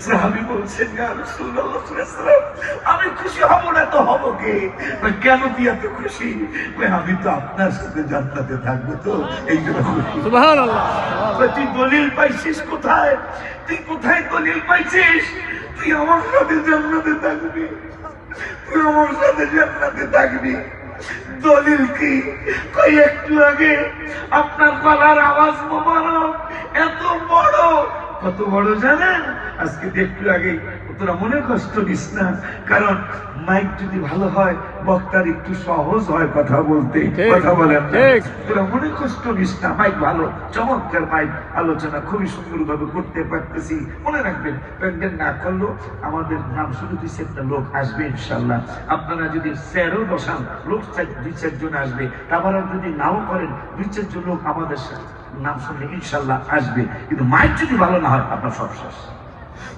সাহাবী বলছেন, ইয়া রাসূলুল্লাহ সাল্লাল্লাহু আলাইহি ওয়াসাল্লাম, আমি খুশি হব না তো হব কে? কেন দিয়ে এত খুশি? আমি তো আপনার সাথে জান্নাতে থাকবো, তো এই জন্য খুশি। সুবহানাল্লাহ। তুই দলিল পাইছিস কোথায়? তুই কোথায় দলিল পাইছিস? তুই আমার সাথে জান্নাতে থাকবি, তুই আমার সাথে জান্নাতে থাকবি। দলিল কি? কই একটু আগে আপনার গলার আওয়াজ মোবারক এত বড়, কত বড় জানেন? আজকে একটু আগে তোরা মনে কষ্ট নিস না, কারণ মাইক যদি ভালো হয় বক্তার একটু সহজ হয় কথা বলতে, কথা বলেন না। তোরা মনে কষ্ট নিস না, মাইক ভালো, চমৎকার মাইক, আলোচনা খুবই সুন্দর ভাবে করতে পারতেছি। মনে রাখবেন, প্যান্ডেল না করলেও আমাদের নাম শুরু দিচ্ছে, একটা লোক আসবে ইনশাল্লাহ। আপনারা যদি স্যারও বসান, লোক 2-4 জন আসবে। আবার যদি নাও করেন, 2-4 জন লোক আমাদের নাম শুনলে ইনশাল্লাহ আসবে। কিন্তু মাইক যদি ভালো না হয়, আপনার সব শেষ।